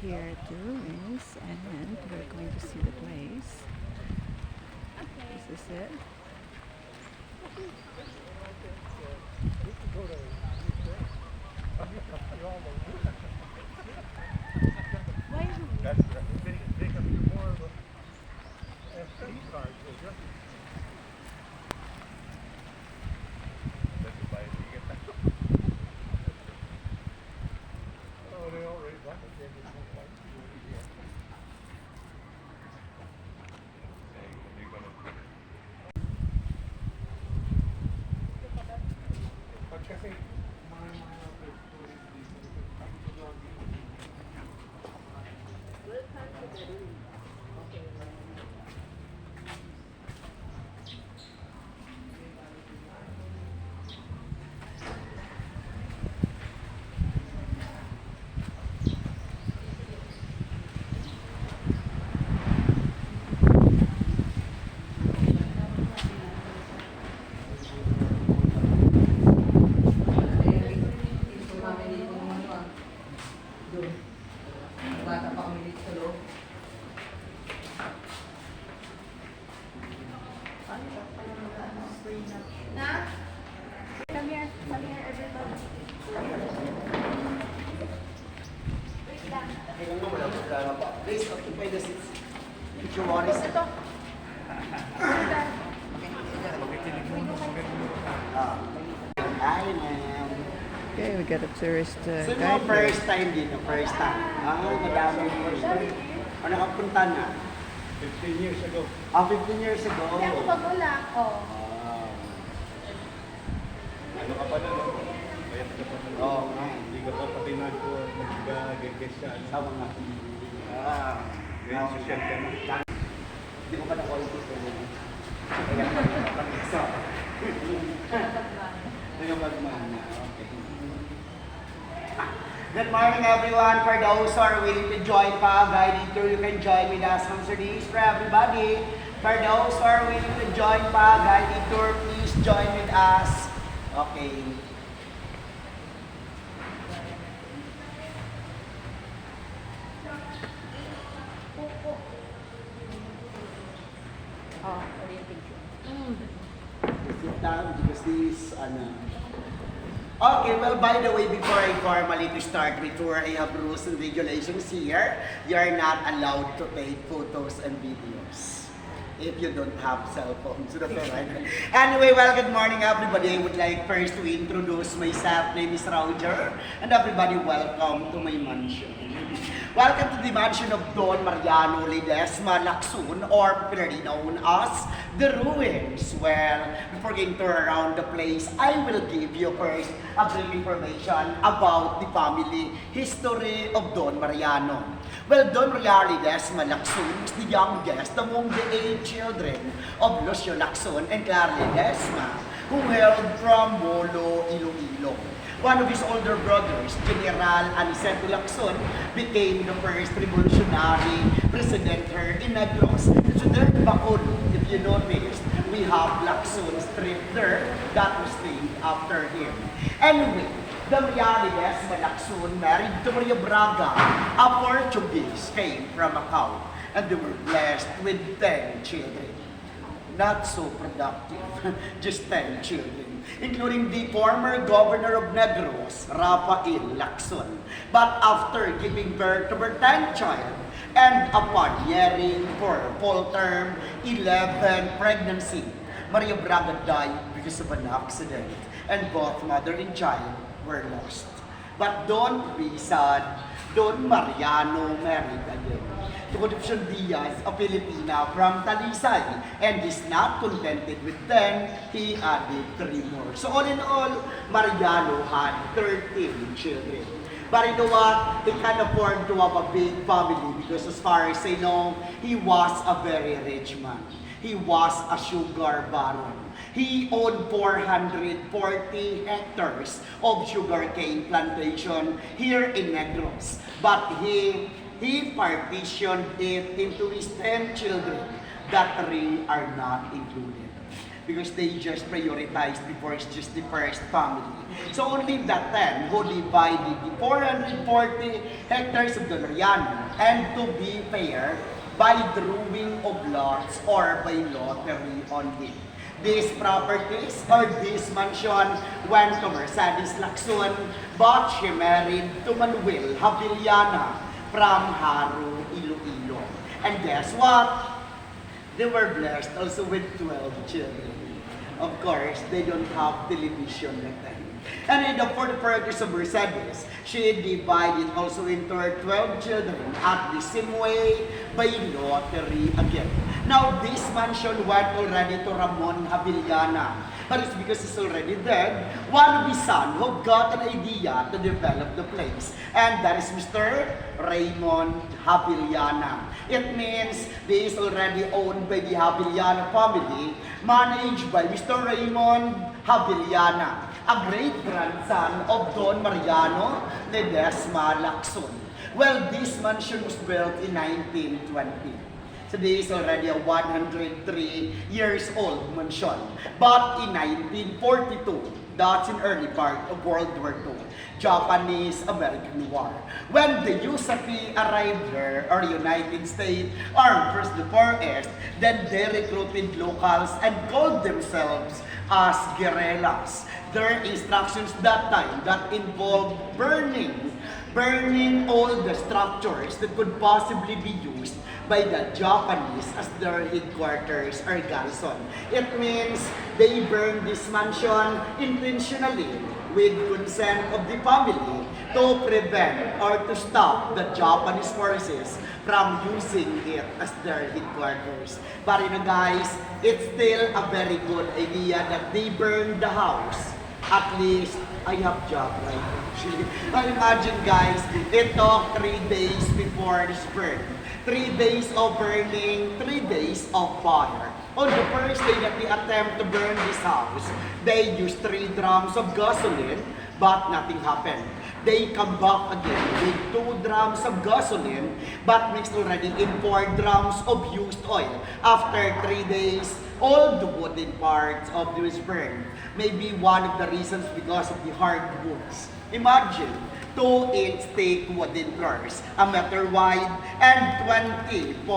here at the ruins and we're going to see the place. This is it. Please occupy the seats. If you want it. Hi, ma'am. Okay, we got a tourist So, guide yung here. first time dito, first time. Madami dito. O, nakapunta na? 15 years ago. 15 years ago. Hindi ako pagula. Oh. Ano ka pa na, no? Kaya ka pa na. Oo nga. Hindi ka pa pati nag-guest sa ano. Sa mga Ngayon, social ka na. Hindi ko pa na-quality ko yun. Kaya pag-isa. Nagapagmana. Okay. Good morning everyone. For those who are willing to join pa, guided tour, you can join with us. Sponsor this for everybody. For those who are willing to join pa, guided tour, please join with us. Okay. Oh, orientation. Sit down because this, Okay, well, by the way, before I formally to start with tour, I have rules and regulations here. You are not allowed to take photos and videos if you don't have cell phones. So that's all right. Anyway, well, good morning, everybody. I would like first to introduce myself. Name is Roger, and everybody, welcome to my mansion. Welcome to the mansion of Don Mariano Ledesma Lacson, or popularly known as The Ruins, where before getting tour around the place, I will give you first a brief information about the family history of Don Mariano. Well, Don Mariano Ledesma Lacson is the youngest among the 8 children of Lucio Lacson and Clara Ledesma, who hailed from Molo, Iloilo. One of his older brothers, General Aniceto Lacson, became the first revolutionary president here in Negros. So there, Bacolod, if you noticed, we have Lacson Street there that was named after him. Anyway, the Mariales Lacson married to Maria Braga, a Portuguese, came from Macau, and they were blessed with 10 children. Not so productive, just 10 children, including the former governor of Negros, Rafael Lacson. But after giving birth to her 10th child, and upon hearing for full term 11 pregnancy, Maria Braga died because of an accident, and both mother and child were lost. But don't be sad, Don Mariano married again to Concepcion Diaz, a Filipina from Talisay, and is not contented with 10, he added 3 more. So all in all, Mariano had 13 children. But you know what? He can afford to have a big family because as far as I know, he was a very rich man. He was a sugar baron. He owned 440 hectares of sugarcane plantation here in Negros. But he partitioned it into his 10 children. That 3 are not included. because they just prioritized before it's just the first family. So only the 10 who divided the 440 hectares of Dolorian, and to be fair, by drawing of lots or by lottery on it. These properties or this mansion went to Mercedes Lacson, but she married to Manuel Havillana from Haro, Iloilo. And guess what? They were blessed also with 12 children. Of course, they don't have television that time. And in the 44 acres of Mercedes, she divided also into her 12 children at the same way by lottery again. Now, this mansion went already to Ramon Havillana, but it's because he's already dead. One of his sons who got an idea to develop the place, and that is Mr. Raymond Havillana. It means this is already owned by the Havillana family, managed by Mr. Raymond Havillana, a great-grandson of Don Mariano Ledesma Lacson. Well, this mansion was built in 1920. Today is already a 103 years old mansion. But in 1942, that's in early part of World War II, Japanese-American War. When the USAP arrived there, or United States Armed Forces the Far East, then they recruited locals and called themselves as guerrillas. Their instructions that time that involved burning all the structures that could possibly be used by the Japanese as their headquarters or garrison. It means they burned this mansion intentionally with consent of the family to prevent or to stop the Japanese forces from using it as their headquarters. But you know guys, it's still a very good idea that they burned the house. At least I have job right actually. Now imagine guys, it took 3 days before this burn. 3 days of burning, 3 days of fire. On the first day that they attempt to burn this house, they used 3 drums of gasoline, but nothing happened. They come back again with 2 drums of gasoline, but mixed already in 4 drums of used oil. After 3 days, all the wooden parts of this burned. Maybe one of the reasons because of the hard woods. Imagine 2-inch thick wooden floors, a meter wide and 20.5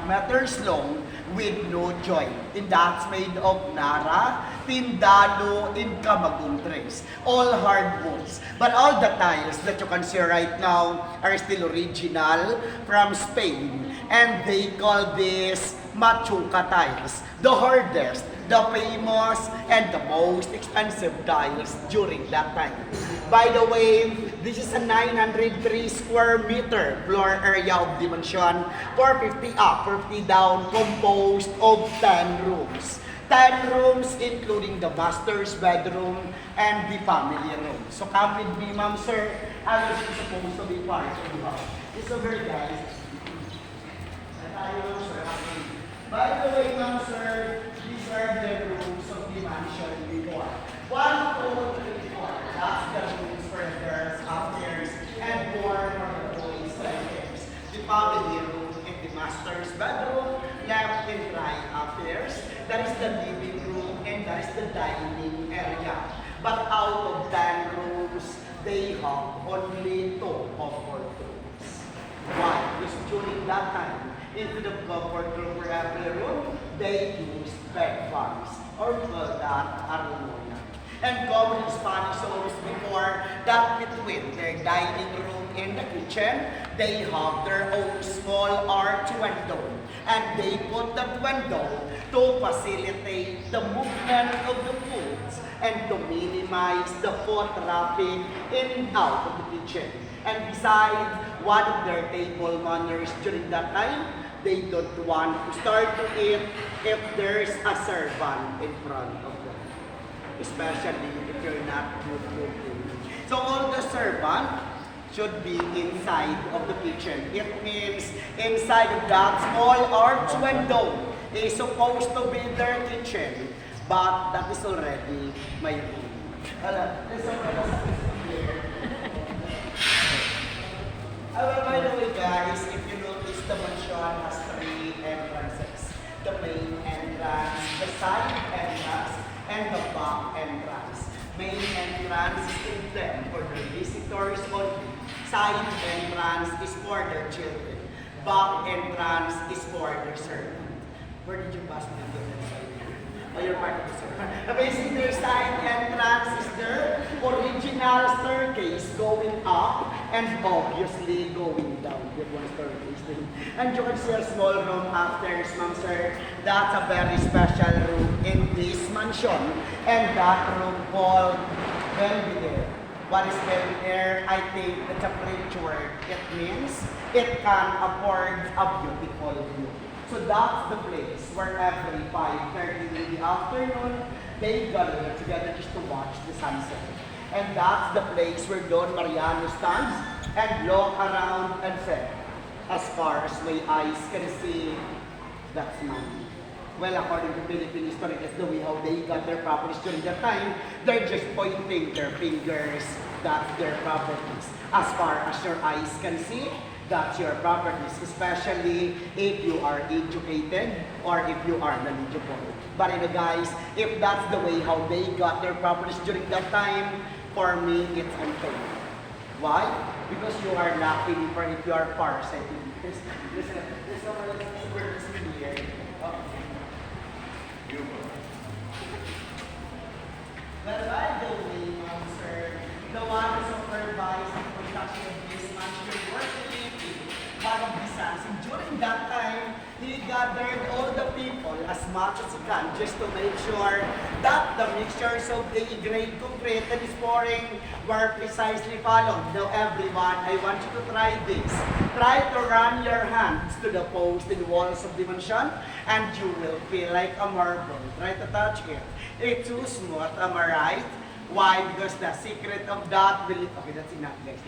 meters long with no joint. And that's made of Nara, Tindalo, and Camagong trees. All hardwoods. But all the tiles that you can see right now are still original from Spain. And they call this Machuca tiles, the hardest, the famous, and the most expensive tiles during that time. By the way, this is a 903 square meter floor area of the mansion, 450 up, 450 down, composed of 10 rooms. 10 rooms including the master's bedroom and the family room. So come with me, ma'am, sir. As is supposed to be part of the house. It's over, guys. By the way, ma'am, sir, these are the rooms of the mansion before. 1, 2, 3, 4. That's the rooms for the girls upstairs and 4 for the boys upstairs. The family room and the master's bedroom, left and right upstairs. That is the living room and that is the dining area. But out of 10 rooms, they have only 2 comfort rooms. Why? Because during that time, instead of comfort room for every room, they used bed farms, or we call that arumona. And common in Spanish homes before that between their dining room and the kitchen, they have their own small arch window. And they put that window to facilitate the movement of the foods and to minimize the foot traffic in and out of the kitchen. And besides, one of their table manners during that time, they don't want to start to eat if there's a servant in front of them. Especially if you're not good cooking. So all the servant should be inside of the kitchen. It means inside of that small arch window is supposed to be their kitchen, but that is already my room. By the way, guys, if you notice, the mansion has 3 entrances. The main entrance, the side and the back entrance. Main entrance is intended for the visitors only. Side entrance is for their children. Back entrance is for their servant. Where did you pass the different side? Oh, you're part of the servant. Basically, their side entrance is their original staircase going up and obviously going down. That one staircase thing. And you can see a small room upstairs, ma'am, sir. That's a very special room in this mansion. And that room called Belvedere. What is Belvedere? I think it's a French word. It means it can afford a beautiful view. So that's the place where every 5:30 in the afternoon, they gather together just to watch the sunset. And that's the place where Don Mariano stands and look around and said, as far as my eyes can see, that's mine. Well, according to Philippine history, that's the way how they got their properties during that time. They're just pointing their fingers, that's their properties. As far as your eyes can see, that's your properties, especially if you are educated or if you are knowledgeable. But you know guys, if that's the way how they got their properties during that time, for me, it's unfair. Why? Because you are lucky for if you are farsighted. There's someone else here. Well, by the way, sir, the one who supervised the production of this mansion working one of his sons. And during that time, he gathered all the people as much as he can just to make sure that the mixtures of the grade concrete that is pouring were precisely followed. Now everyone, I want you to try this. Try to run your hands to the post and walls of the mansion and you will feel like a marble. Try to touch it. It's too smooth, am I right? Why? Because the secret of that, okay, that's enough guys.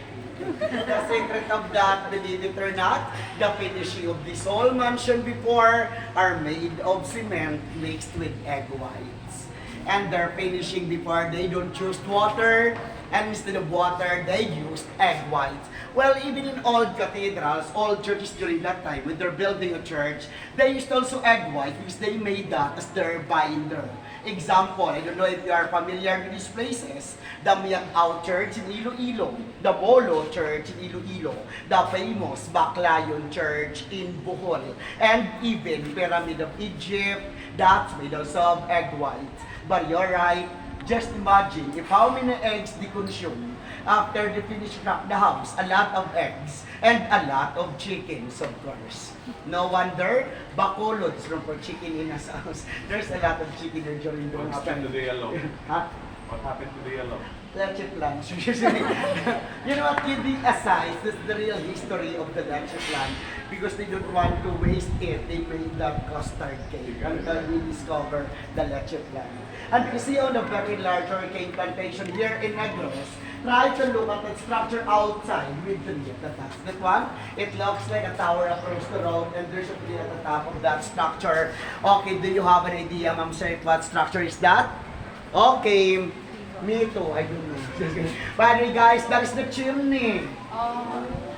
The secret of that, believe it or not, the finishing of this whole mansion before are made of cement mixed with egg whites. And their finishing before, they don't use water, and instead of water, they used egg whites. Well, even in old cathedrals, old churches during that time, when they're building a church, they used also egg white because they made that as their binder. Example, I don't know if you are familiar with these places, the Miagao Church in Iloilo, the Bolo Church in Iloilo, the famous Baclayon Church in Bohol, and even Pyramid of Egypt, that's made also of egg white. But you're right, just imagine if how many eggs they consume after they finish the house, a lot of eggs and a lot of chickens, of course. No wonder, Bacolods from for chicken in his house. There's a lot of chicken there during the What happened to the yellow? Huh? What happened to the yellow? Leche plan. You know what, kidding aside, that's the real history of the leche plan. Because they don't want to waste it, they made the custard cake until we discover the leche plan. And you see on a very large hurricane plantation here in Negros, try to look at the structure outside with the tree at the top. That one, it looks like a tower across the road and there's a tree at the top of that structure. Okay, do you have an idea, Ma'am Sir, what structure is that? Okay, me too, I don't know. By the way, guys, that is the chimney.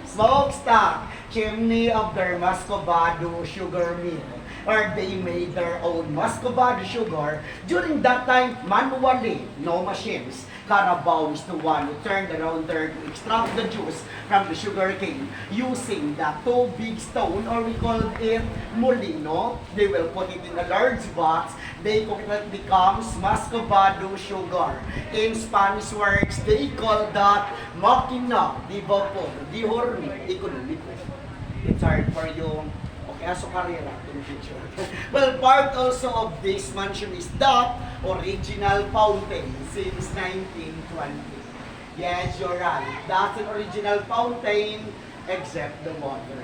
Smokestack. Chimney of their Muscovado sugar mill. Or they made their own Muscovado sugar. During that time, manually, no machines. Carabao is the one who turned around there to extract the juice from the sugar cane using the two big stone, or we call it molino. They will put it in a large box. They cook it, it becomes Muscovado sugar. In Spanish words, they call that máquina de vapor, de horno económico. It's hard for you. Okay, aso karera in the future. Well, part also of this mansion is that original fountain since 1920. Yes, you're right. That's an original fountain except the water.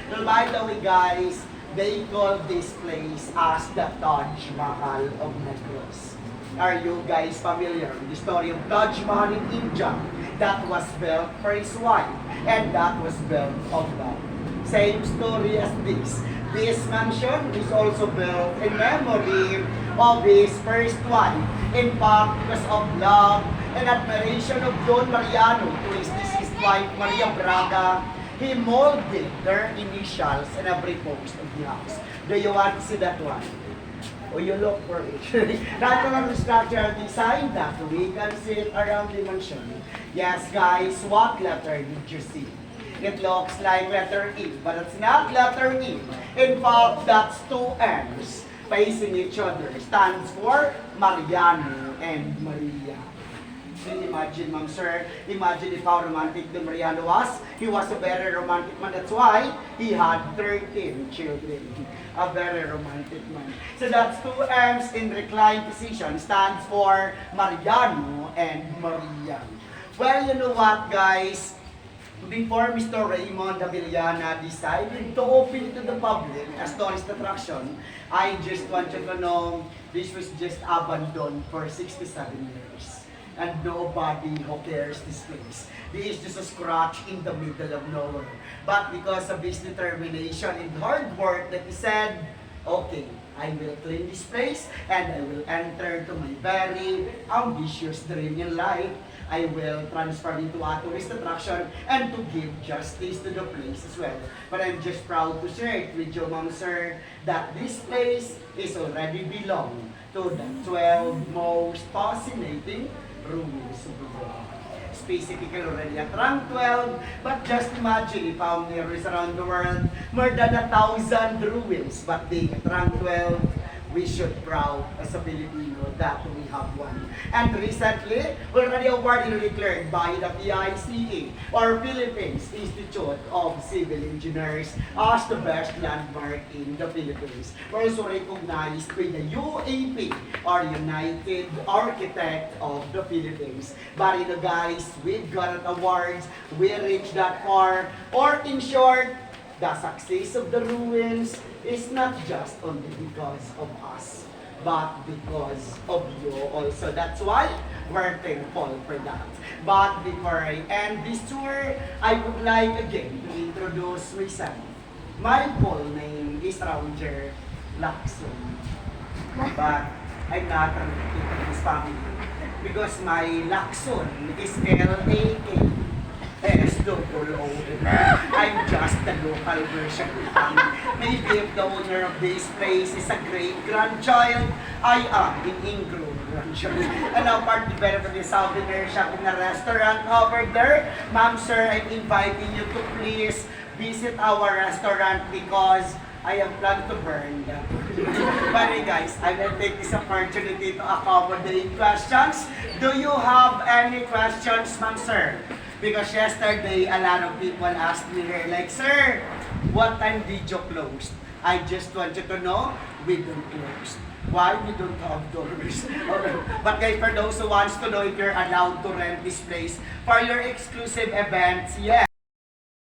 Well, by the way, guys, they call this place as the Taj Mahal of Negros. Are you guys familiar with the story of Taj Mahal in India? That was built for his wife, and that was built of love. Same story as this. This mansion is also built in memory of his first wife. In fact, because of love and admiration of Don Mariano to his deceased wife, Maria Braga, he molded their initials in every post of the house. Do you want to see that one? or you look for it. Natural structural design that we can see it around the mansion. Yes, guys, what letter did you see? It looks like letter E, but it's not letter E. In fact, that's two M's facing each other. Stands for Mariano and Maria. Can you imagine, ma'am, sir? Imagine if how romantic the Mariano was. He was a very romantic man. That's why he had 13 children. A very romantic man. So that's two M's in reclined position. Stands for Mariano and Maria. Well, you know what, guys? Before Mr. Raymond Avellana decided to open to the public as tourist attraction, I just want you to know this was just abandoned for 67 years. And nobody who cares this place. This is just a scratch in the middle of nowhere. But because of his determination and hard work that he said, okay, I will clean this place and I will enter to my very ambitious dream in life. I will transfer into a tourist attraction and to give justice to the place as well. But I'm just proud to share it with you, ma'am, sir, that this place is already belong to the 12 most fascinating ruins of the world. Specifically already at rank 12, but just imagine if there is around the world more than 1,000 ruins, but being at rank 12, we should proud as a Filipino that we have one. And recently, already awarded and declared by the PICE or Philippines Institute of Civil Engineers as the best landmark in the Philippines. We're also recognized by the UAP or United Architect of the Philippines. But you know, guys, we've got awards, we reached that far, or in short, the success of the ruins is not just only because of us, but because of you also. That's why we're thankful for that. But before I end this tour, I would like again to introduce myself. My full name is Roger Lacson. But I'm not a Vietnamese family because my Lacson is L-A-K. S-O-O-N. I'm just the local version. Maybe if the owner of this place is a great-grandchild, I am an in-grandchild. And now, part the benefit of the souvenir shop in a restaurant over there. Ma'am, sir, I'm inviting you to please visit our restaurant because I am planning to burn that. But hey guys, I will take this opportunity to accommodate questions. Do you have any questions, ma'am, sir? Because yesterday, a lot of people asked me here, like, sir, what time did you close? I just want you to know, we don't close. Why? We don't have doors. But guys, for those who wants to know if you're allowed to rent this place for your exclusive events, yes.